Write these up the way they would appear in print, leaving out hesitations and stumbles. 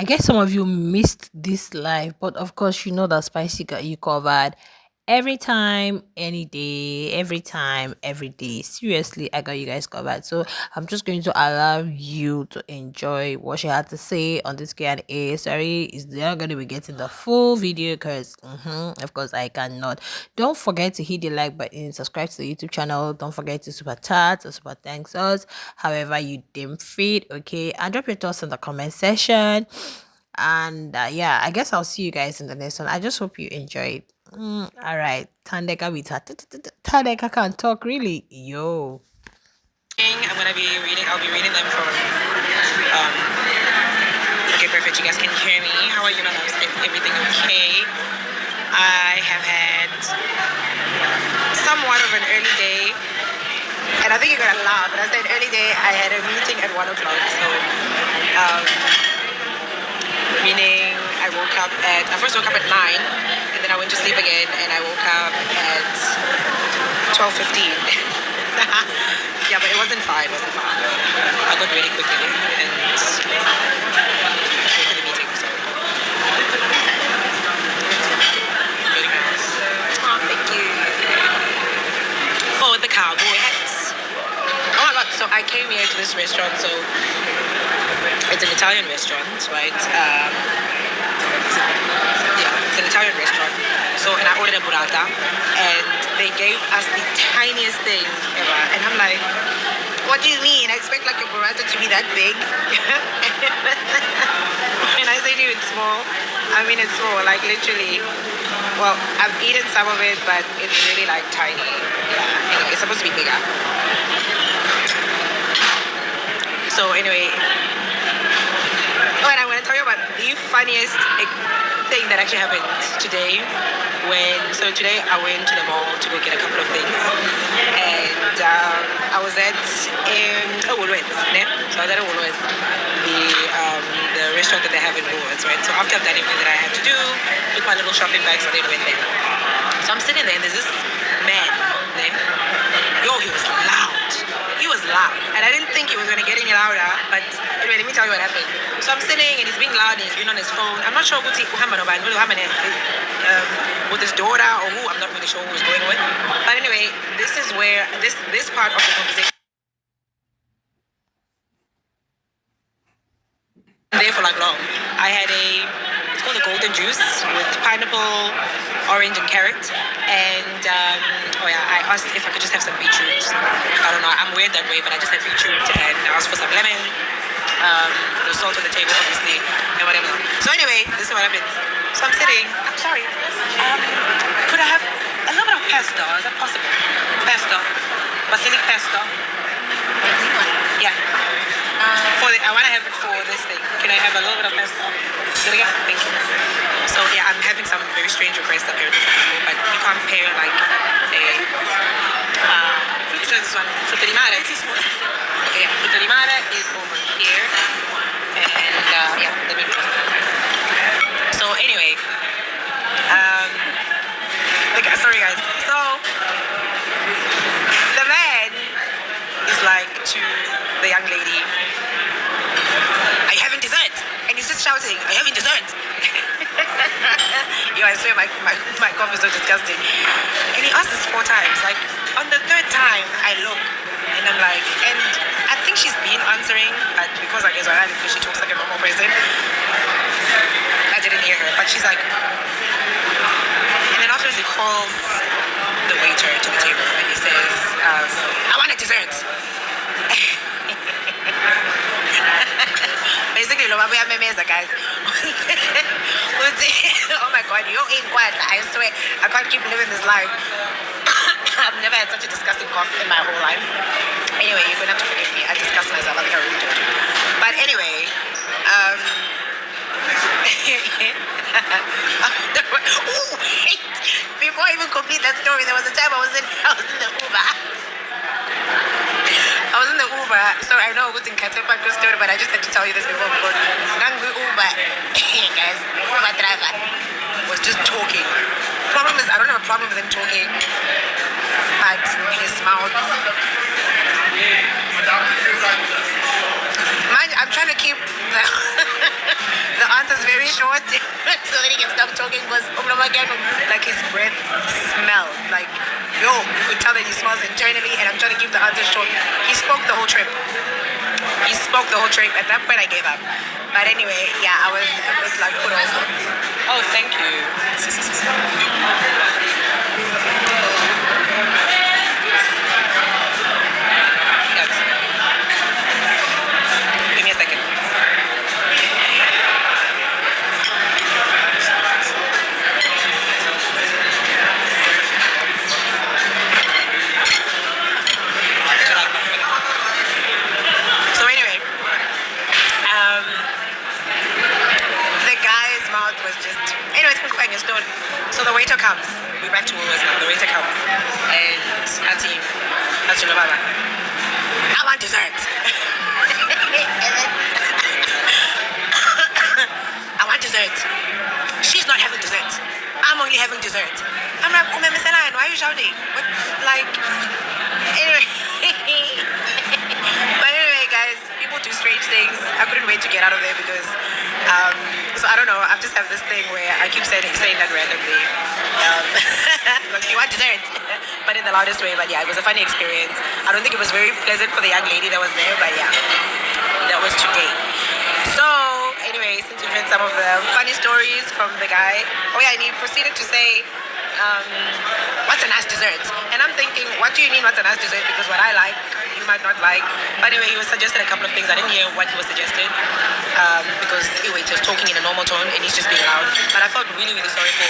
I guess some of you missed this live, but of course, you know that Spicy got you covered every time, any day, every time, every day. Seriously, I got you guys covered. So I'm just going to allow you to enjoy what she had to say on this Q&A. Sorry, is not going to be getting the full video because, of course, I cannot. Don't forget to hit the like button, subscribe to the YouTube channel. Don't forget to super chat or super thanks us, however you deem fit. Okay, and drop your thoughts in the comment section. And yeah, I guess I'll see you guys in the next one. I just hope you enjoyed. All right, Thandeka with her. Thandeka can talk really. Yo. I'll be reading them from. Okay, perfect. You guys can hear me. How are you, my loves? Is everything okay? I have had somewhat of an early day, and I think you're gonna laugh. But I said early day. I had a meeting at 1 o'clock, so um, meaning I first woke up at 9, and then I went to sleep again, and I woke up at 12:15. Yeah, but it wasn't far. It wasn't far. I got ready quickly and went to the meeting. So really nice. Oh, thank you for the cowboy hats. Oh my god! So I came here to this restaurant. So it's an Italian restaurant, right? Yeah, it's an Italian restaurant. So, and I ordered a burrata, and they gave us the tiniest thing ever. And I'm like, what do you mean? I expect like a burrata to be that big. And I say to you, it's small. I mean, it's small, like literally. Well, I've eaten some of it, but it's really like tiny. Yeah, anyway, it's supposed to be bigger. So anyway, oh, and I want to tell you about the funniest thing that actually happened today. Today I went to the mall to go get a couple of things, and I was at Woolworths, ne? So I was at Woolworths, the restaurant that they have in Woolworths, right? So after I've done everything that I had to do, took my little shopping bags, and then went there. So I'm sitting there, and there's this man, ne? Yo, he was loud. He was loud, and I didn't think he was gonna get any louder. But anyway, let me tell you what happened. So I'm sitting, and he's being loud, and he's been on his phone. I'm not sure with his daughter or who. I'm not really sure who was going with. But anyway, this is where this part of the conversation there for like long. I had it's called a golden juice with pineapple, orange, and carrot. And oh yeah, I asked if I could just have some beetroot. I don't know, I'm weird that way, but I just had beetroot, and I asked for some lemon, the salt on the table, obviously, and whatever. So anyway, this is what happens. So I'm sitting. I'm sorry. Could I have a little bit of pesto? Is that possible? Pesto, basilic pesto. Yeah. I want to have it for this thing. Can I have a little bit of pesto? Thank you. So yeah, I'm having some very strange requests apparently from people, but you can't pair like a which is this one? Frutta di mare. Okay, yeah, frutta di mare is over here, and yeah, let me. So anyway, sorry guys. So the man is like to the young lady, "Are you having dessert?" And he's just shouting, "Are you having dessert?" Yo, I swear my cough is so disgusting. And he asked this 4 times. Like on the 3rd time, I look and I'm like, and I think she's been answering, but because I guess because she talks like a normal person, I didn't hear her. But she's like, and then afterwards he calls the waiter to the table and he says, "I want a dessert." Basically, guys. Oh my god, you ain't quiet. I swear, I can't keep living this life. I've never had such a disgusting cough in my whole life. Anyway, you're gonna have to forgive me. I disgust myself. I think I really do. But anyway, ooh, wait. Before I even complete that story, there was a time I was in the Uber. I was in the Uber, so I know who's in Katepa story, but I just had to tell you this before because Nangu Uber, guys, Uber driver was just talking. Problem is, I don't have a problem with him talking, but his mouth. Mind, I'm trying to keep the short so that he can stop talking because like his breath smelled. Like, yo, you could tell that he smells internally, and I'm trying to keep the answer short. He spoke the whole trip. He spoke the whole trip. At that point, I gave up. But anyway, yeah, I was like put off. Oh, thank you. Give me a second. So anyway, the guy's mouth was just. Anyway, it's quite a story. So the waiter comes. We're back to Woolworths now. The waiter comes and Auntie, I want dessert. And then I want dessert. She's not having dessert. I'm only having dessert. I'm like, oh, Mama Salan, why are you shouting? What, like, anyway. But anyway, guys, people do strange things. I couldn't wait to get out of there because, so I don't know, I just have this thing where I keep saying that randomly. Like, you want dessert? But in the loudest way. But yeah, it was a funny experience. I don't think it was very pleasant for the young lady that was there, but yeah, that was today. So, anyway, since we've heard some of the funny stories from the guy, oh yeah, and he proceeded to say, what's a nice dessert? And I'm thinking, what do you mean what's a nice dessert? Because what I like, you might not like. But anyway, he was suggesting a couple of things. I didn't hear what he was suggesting because anyway, he was talking in a normal tone and he's just being loud. But I felt really, really sorry for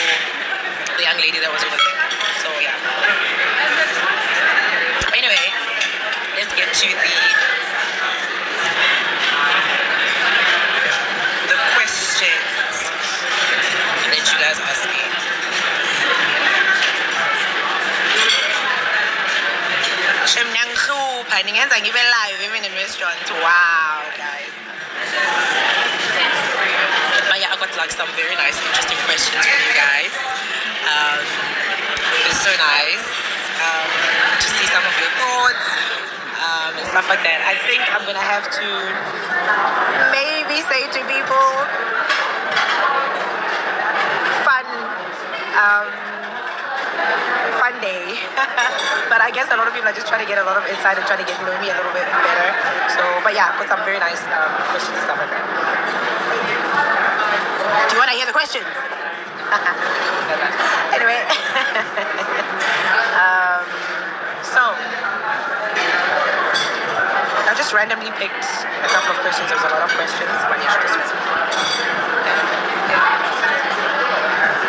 the young lady that was over there. So yeah. Anyway, let's get to the questions that you guys asked me. Ningenza ngibe live even in restaurant. Wow, guys. But yeah, I got like some very nice, interesting questions from you guys. It's so nice to see some of your thoughts and stuff like that. I think I'm gonna have to maybe say to people, fun day. But I guess a lot of people are just trying to get a lot of insight and trying to get to know me a little bit better. So, but yeah, got some very nice questions and stuff like that. Do you want to hear the questions? Anyway. So, I just randomly picked a couple of questions. There's a lot of questions, but yeah, just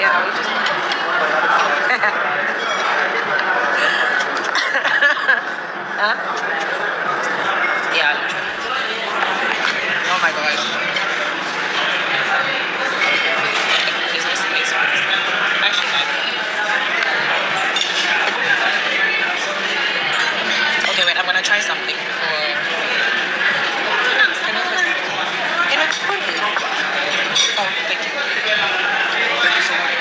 yeah, we just huh? Yeah. Oh my gosh. There's no space for this. Actually, okay, wait, I'm gonna try something before. Oh, thank you. Thank you so much.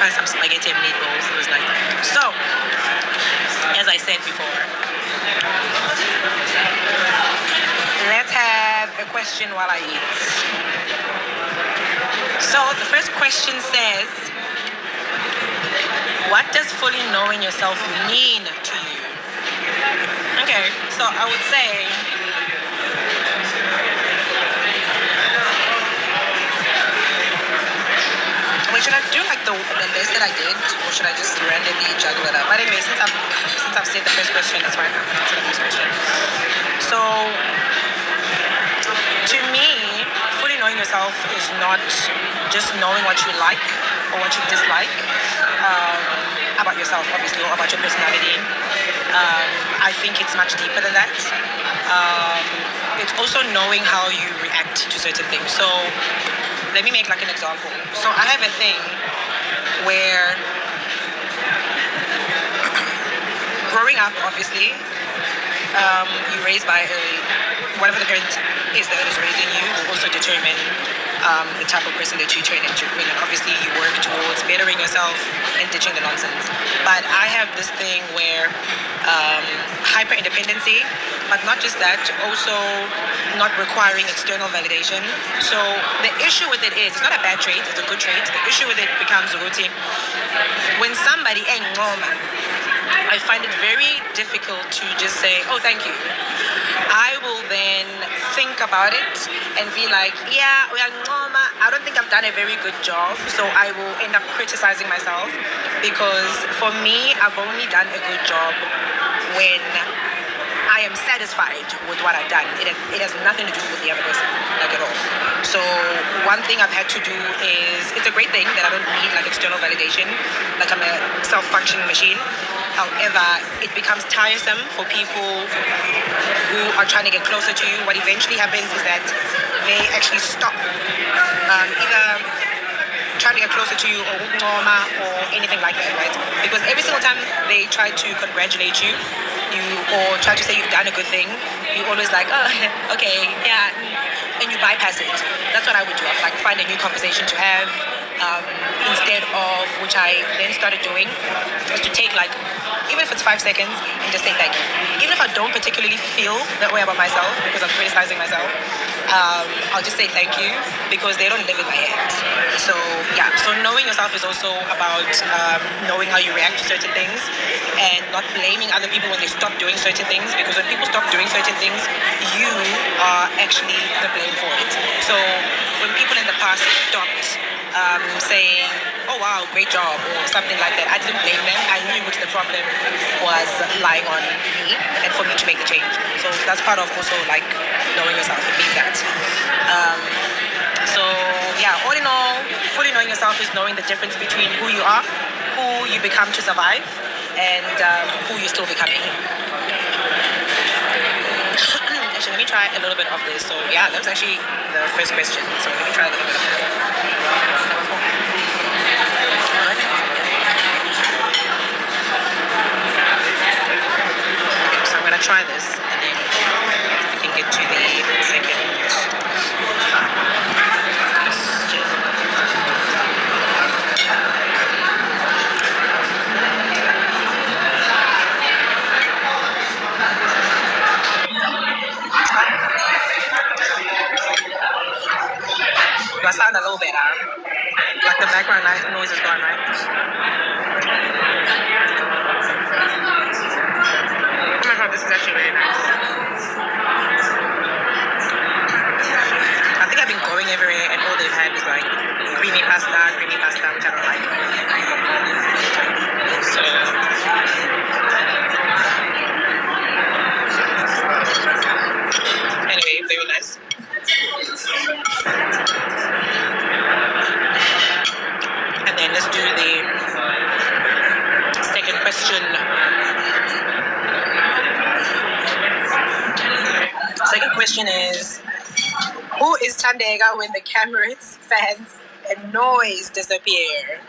Some spaghetti and meatballs. It was nice. So, as I said before, let's have a question while I eat. So, the first question says, what does fully knowing yourself mean to you? Okay, so I would say, should I do like the list that I did, or should I just randomly juggle it up? But anyway, since I've said the first question, that's fine. I'm gonna answer the first question. So, to me, fully knowing yourself is not just knowing what you like or what you dislike about yourself, obviously, or about your personality. I think it's much deeper than that. It's also knowing how you react to certain things. So let me make like an example. So I have a thing where growing up, obviously, you're raised by whatever the parent is that is raising you will also determine the type of person that you turn into. And obviously, you work towards bettering yourself and ditching the nonsense. But I have this thing where hyper independency, but not just that, also not requiring external validation. So the issue with it is, it's not a bad trait, it's a good trait. The issue with it becomes routine. When somebody, I find it very difficult to just say, oh, thank you. I will then think about it and be like, yeah, I don't think I've done a very good job. So I will end up criticizing myself because for me, I've only done a good job when I am satisfied with what I've done. It has nothing to do with the other person, like at all. So one thing I've had to do is, it's a great thing that I don't need like external validation, like I'm a self-functioning machine. However, it becomes tiresome for people who are trying to get closer to you. What eventually happens is that they actually stop either trying to get closer to you or anything like that, right? Because every single time they try to congratulate you, or try to say you've done a good thing, you always like, oh, okay, yeah, and you bypass it. That's what I would do. I'd like find a new conversation to have. Instead of, which I then started doing, is to take like, even if it's 5 seconds, and just say thank you. Even if I don't particularly feel that way about myself because I'm criticizing myself, I'll just say thank you because they don't live in my head. So yeah, so knowing yourself is also about knowing how you react to certain things and not blaming other people when they stop doing certain things, because when people stop doing certain things, you are actually the blame for it. So when people in the past stopped saying, oh wow, great job, or something like that, I didn't blame them. I knew which the problem was lying on me and for me to make the change. So that's part of also like knowing yourself and being that. So yeah, all in all, fully knowing yourself is knowing the difference between who you are, who you become to survive, and who you're still becoming. Actually, let me try a little bit of this. So yeah, that was actually the first question. So let me try a little bit of that. So I'm gonna try this, and then we can get to the second question. Do I sound a little better? Like the background noise is gone, right? Oh my god, this is actually very nice. I think I've been going everywhere and all they've had is like creamy pasta, which I don't like. So anyway, very nice. And then let's do the second question. Second question is, who is Thandeka when the cameras, fans, and noise disappear?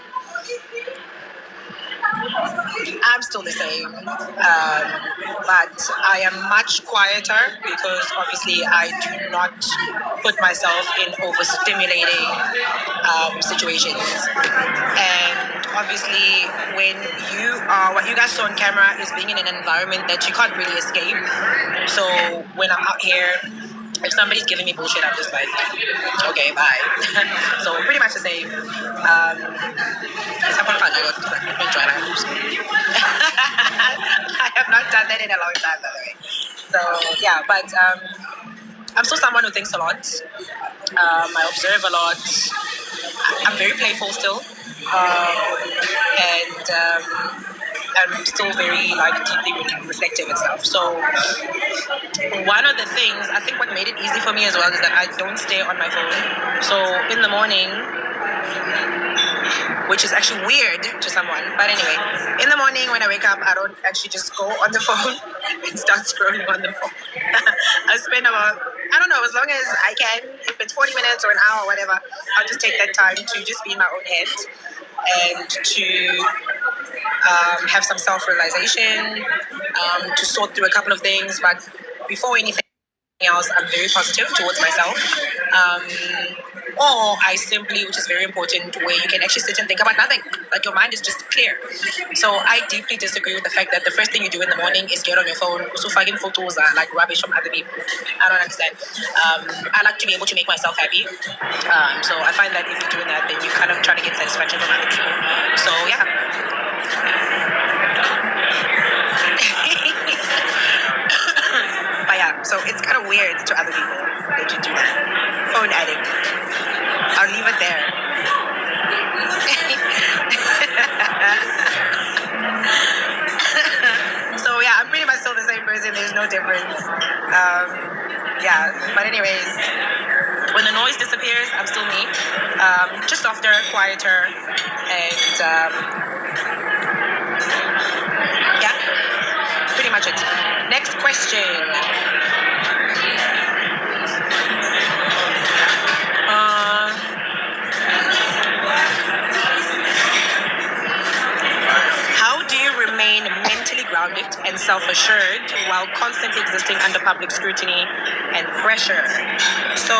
I'm still the same, but I am much quieter because obviously I do not put myself in overstimulating situations. And obviously, when what you guys saw on camera is being in an environment that you can't really escape. So when I'm out here, if somebody's giving me bullshit, I'm just like, okay, bye. So pretty much the same. I have not done that in a long time, by the way. So yeah, but I'm still someone who thinks a lot. I observe a lot. I'm very playful still, and I'm still very like deeply reflective and stuff. So one of the things I think what made it easy for me as well is that I don't stay on my phone. So in the morning, which is actually weird to someone. But anyway, in the morning when I wake up, I don't actually just go on the phone and start scrolling on the phone. I spend about, I don't know, as long as I can, if it's 40 minutes or an hour or whatever, I'll just take that time to just be in my own head and to have some self realization, to sort through a couple of things. But before anything else, I'm very positive towards myself. Or I simply, which is very important, where you can actually sit and think about nothing. Like your mind is just clear. So I deeply disagree with the fact that the first thing you do in the morning is get on your phone, also fucking photos are like rubbish from other people. I don't understand. I like to be able to make myself happy. So I find that if you're doing that, then you kind of try to get satisfaction from other people. So yeah. But yeah, so it's kind of weird to other people that you do that. Phone addict. I'll leave it there. So yeah, I'm pretty much still the same person. There's no difference. Yeah, but anyways, when the noise disappears, I'm still me. Just softer, quieter, and yeah, pretty much it. Next question. How do you remain mentally grounded and self-assured while constantly existing under public scrutiny and pressure? So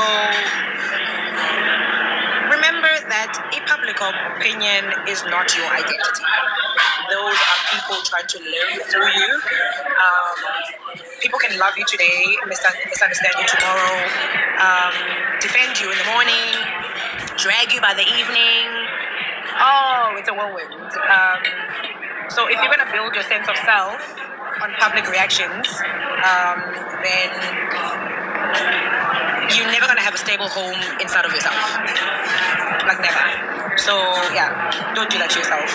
remember that a public opinion is not your identity. Those are people trying to live through you. People can love you today, misunderstand you tomorrow, defend you in the morning, drag you by the evening. Oh, it's a whirlwind. So if you're going to build your sense of self on public reactions, then you're never going to have a stable home inside of yourself. Like never. So yeah, don't do that to yourself.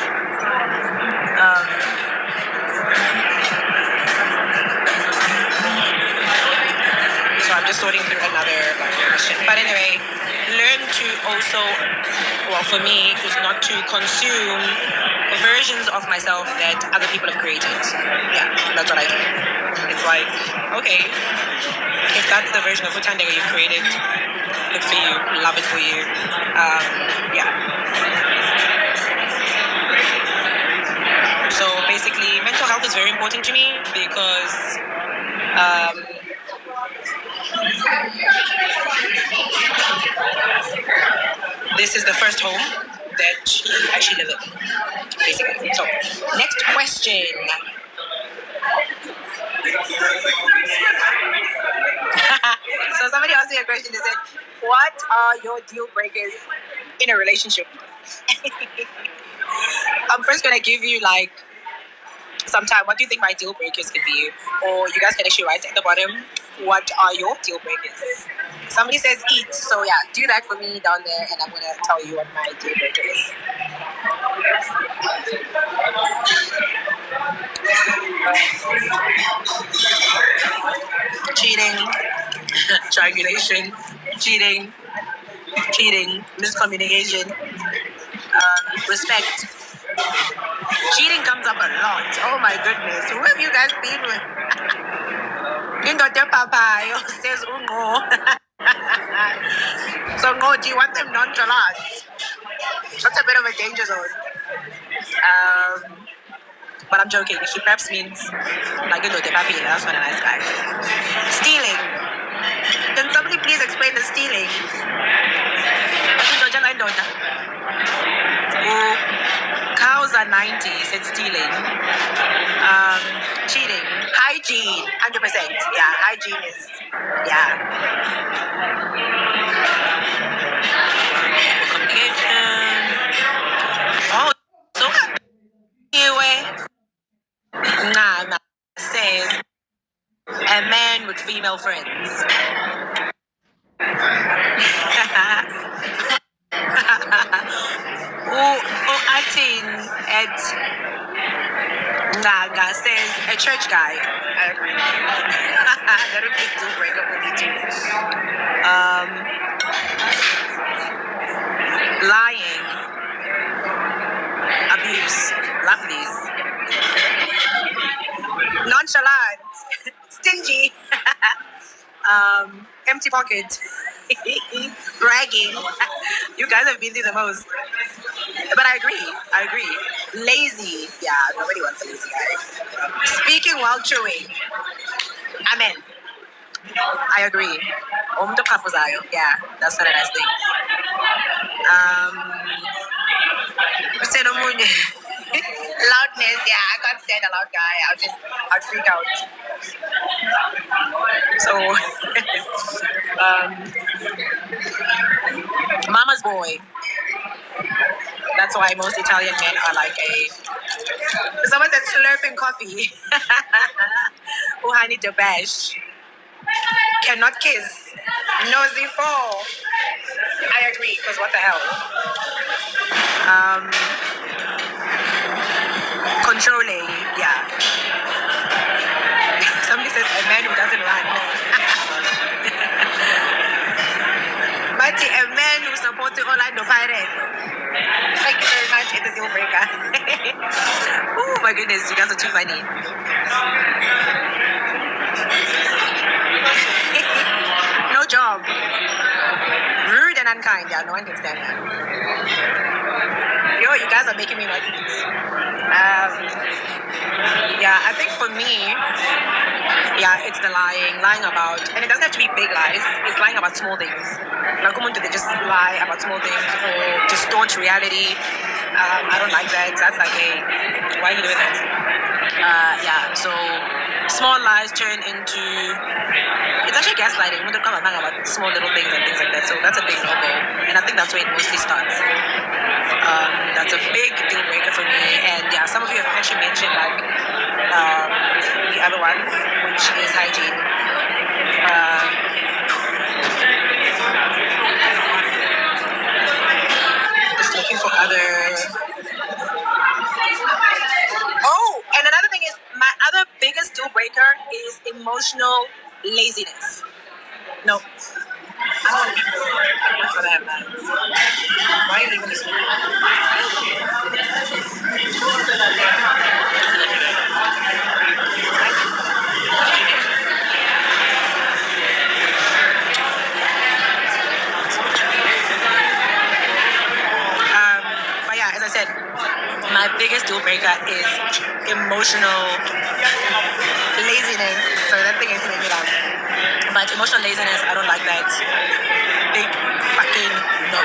So I'm just sorting through another question. But anyway, learn to also, well, for me, is not to consume versions of myself that other people have created. Yeah, that's what I do. It's like, okay, if that's the version of Thandeka you created, good for you, love it for you. Yeah. So basically, mental health is very important to me because this is the first home that you actually live in, basically. So, next question. So somebody asked me a question. They said, "What are your deal breakers in a relationship?" I'm first gonna give you like some time. What do you think my deal breakers could be? Or you guys can actually write at the bottom. What are your deal breakers? Somebody says eat. So yeah, do that for me down there, and I'm gonna tell you what my deal breaker is. Cheating, triangulation, cheating, miscommunication, respect. Cheating comes up a lot. Oh my goodness. Who have you guys been with? Indoda Papa says Ungo. So Ngo, do you want them nonchalant? That's a bit of a danger zone. But I'm joking. She perhaps means like Indoda Papi, that's not a nice guy. Stealing. Can somebody please explain the stealing? Cows are 90, said stealing. Cheating. Hygiene, 100%. Yeah, hygiene is, yeah. Communication. Oh, so anyway, nah, says a man with female friends. Who acting at Naga says a church guy. I agree. That would be a deal breaker for me too. Lying, abuse, lovelies, nonchalant, stingy, empty pocket, bragging. You guys have been through the most. But I agree. I agree. Lazy. Yeah, nobody wants a lazy guy. Speaking while chewing. Amen. I agree. Umto kafuzayo. Yeah, that's not a nice thing. Say no more. Loudness. Yeah, I can't stand a loud guy. I'd freak out. So, mama's boy. That's why most Italian men are like a. Someone said slurping coffee. Who I need to bash. Cannot kiss. Nosy fool. I agree, because what the hell? Controlling, yeah. Somebody says a man who doesn't run. But a man who supports the Orlando Pirates. Thank you very much. It's a deal breaker. Oh my goodness, you guys are too funny. No job. Rude and unkind. Yeah, no one can stand that. Yo, you guys are making me like this. Yeah, I think for me, yeah, it's the lying about, and it doesn't have to be big lies. It's lying about small things. Like, come on, they just lie about small things or distort reality. I don't like that. That's like why are you doing that? Yeah, so small lies turn into, it's actually gaslighting. We don't come about small little things and things like that. So that's a big no-go, and I think that's where it mostly starts. That's a big deal breaker for me. And yeah, some of you have actually mentioned like the other one, which is hygiene. Just looking for other. Oh, and another thing is my other biggest deal breaker is emotional laziness. No. I don't for that, man. Why are you leaving this? But yeah, as I said, my biggest deal breaker is emotional laziness. Sorry, that thing is making me laugh. But emotional laziness, I don't like that. Big fucking no.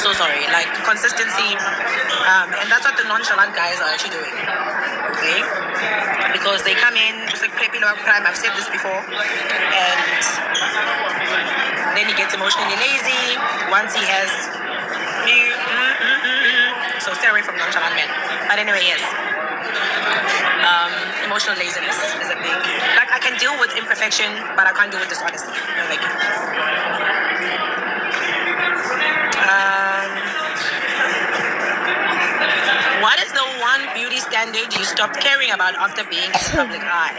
So sorry. Like consistency, and that's what the nonchalant guys are actually doing. Okay, because they come in, it's like prepping over time. I've said this before, and then he gets emotionally lazy once he has. So stay away from nonchalant men. But anyway, yes. Emotional laziness is a big. Like I can deal with imperfection, but I can't deal with dishonesty. Like. What is the one beauty standard you stopped caring about after being in the public eye?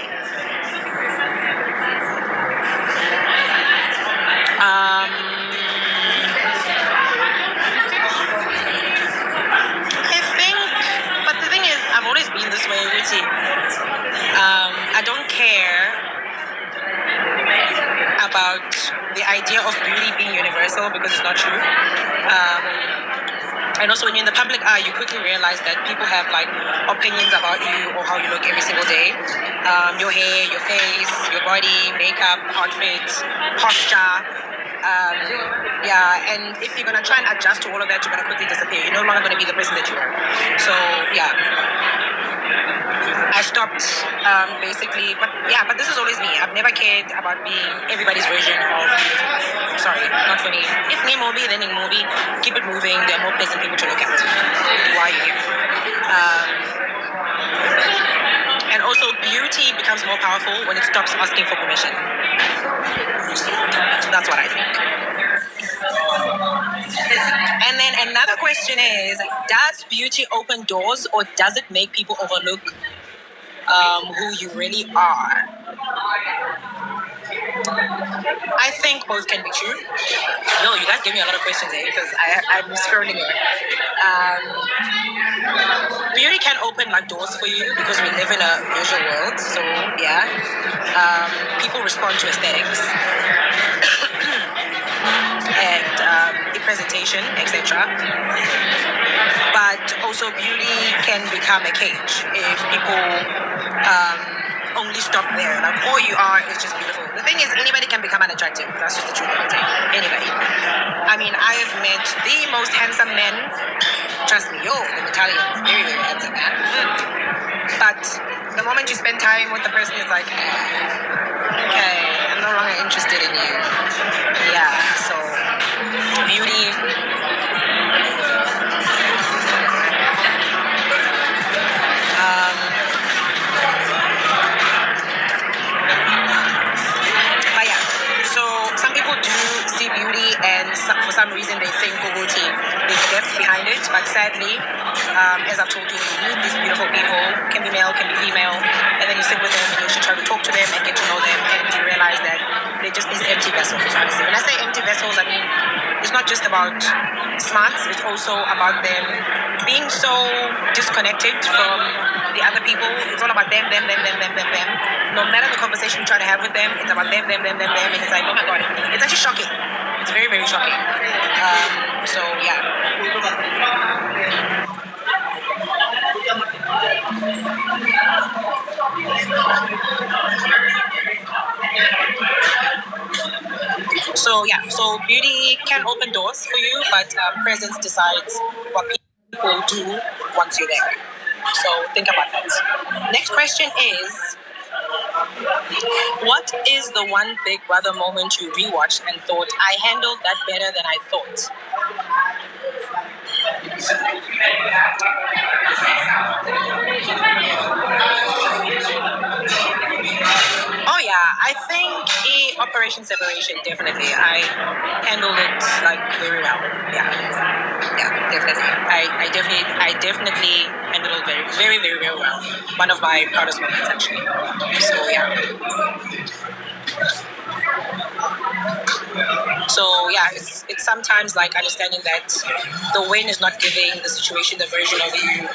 I think, but the thing is, I've always been this way, Ruti. I don't care about the idea of beauty being universal because it's not true. And also, when you're in the public eye, you quickly realize that people have like opinions about you or how you look every single day. Your hair, your face, your body, makeup, outfit, posture. Yeah, and if you're gonna try and adjust to all of that, you're gonna quickly disappear. You're no longer gonna be the person that you are. So yeah, I stopped basically. But this is always me. I've never cared about being everybody's version of beautiful. Sorry, not for me. If me movie, then in movie, keep it moving. There are more pleasant people to look at. Why are you here? And also, beauty becomes more powerful when it stops asking for permission. That's what I think. And then another question is, does beauty open doors or does it make people overlook who you really are? I think both can be true. No, you guys gave me a lot of questions here because I'm scrolling here. Beauty can open like doors for you because we live in a visual world. So yeah, people respond to aesthetics and the presentation, etc. But also beauty can become a cage if people only stop there. Like all you are is just beautiful. The thing is, anybody can become unattractive. That's just the truth of it. Anybody. I mean, I have met the most handsome men. Trust me, the Italians, very, very handsome man. But the moment you spend time with the person, it's like, okay, I'm no longer interested in you. Yeah, so beauty. But yeah, so some people do see beauty, and for some reason they think Guguti, there's depth behind it. But sadly, as I've told you, you meet these beautiful people, can be male, can be female, and then you sit with them and you should try to talk to them and get to know them, and you realize that they're just these empty vessels, honestly. When I say empty vessels, I mean, it's not just about smarts, it's also about them being so disconnected from the other people. It's all about them. No matter the conversation you try to have with them, it's about them. And it's like, oh my god, it's actually shocking. It's very, very shocking. So yeah. So yeah, so beauty can open doors for you, but presence decides what people do once you're there. So think about that. Next question is, what is the one Big Brother moment you rewatched and thought, I handled that better than I thought? Oh yeah, I think Operation Separation, definitely. I handled it like very well. Yeah, definitely. I definitely handled it very well. One of my proudest moments actually. So yeah. So yeah, it's sometimes like understanding that the win is not giving the situation the version of you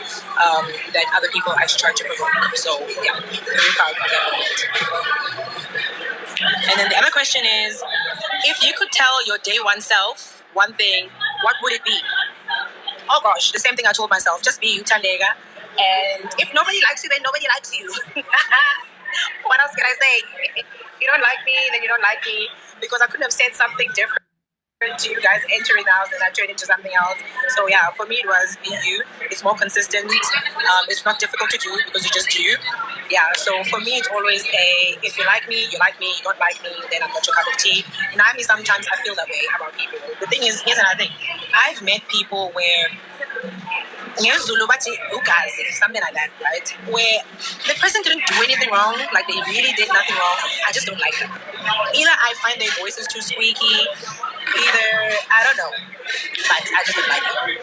that other people actually try to provoke. So yeah, very proud of that moment. And then the other question is, if you could tell your day one self one thing, what would it be? Oh gosh, the same thing I told myself. Just be you, Thandeka. And if nobody likes you, then nobody likes you. What else can I say? You don't like me, then you don't like me. Because I couldn't have said something different to you guys entering the house and I turned into something else. So yeah, for me it was be you. It's more consistent. It's not difficult to do because you just do. Yeah, so for me it's always if you like me, you like me. You don't like me, then I'm not your cup of tea. And I mean, sometimes I feel that way about people. The thing is, here's another thing. I've met people where Zulu, something like that, right? Where the person didn't do anything wrong, like they really did nothing wrong. I just don't like them. Either I find their voices too squeaky, either I don't know, but I just don't like them.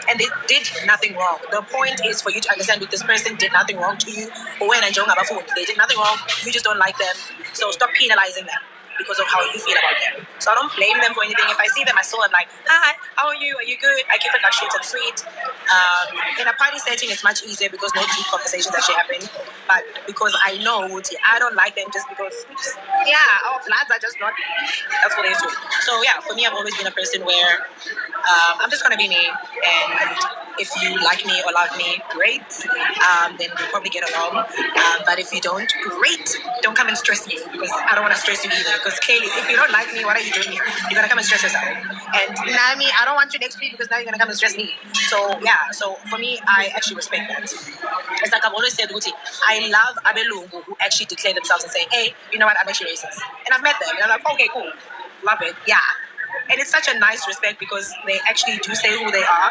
And they did nothing wrong. The point is for you to understand that this person did nothing wrong to you, or when they did nothing wrong, you just don't like them. So stop penalizing them because of how you feel about them. So I don't blame them for anything. If I see them, I still am like, hi, how are you? Are you good? I keep it like short and sweet. In a party setting, it's much easier because no deep conversations actually happen. But because I know I don't like them just because, our plans are just not, that's what they do. So yeah, for me, I've always been a person where I'm just going to be me. And if you like me or love me, great. Then we'll probably get along. But if you don't, great. Don't come and stress me because I don't want to stress you either. Because Kaylee, if you don't like me, what are you doing here? You're gonna come and stress yourself. And Nami, I don't want you next week because now you're gonna come and stress me. So yeah, so for me, I actually respect that. It's like I've always said, Uti, I love Abelungu who actually declare themselves and say, hey, you know what, I'm actually racist. And I've met them and I'm like, okay, cool. Love it. Yeah. And it's such a nice respect because they actually do say who they are.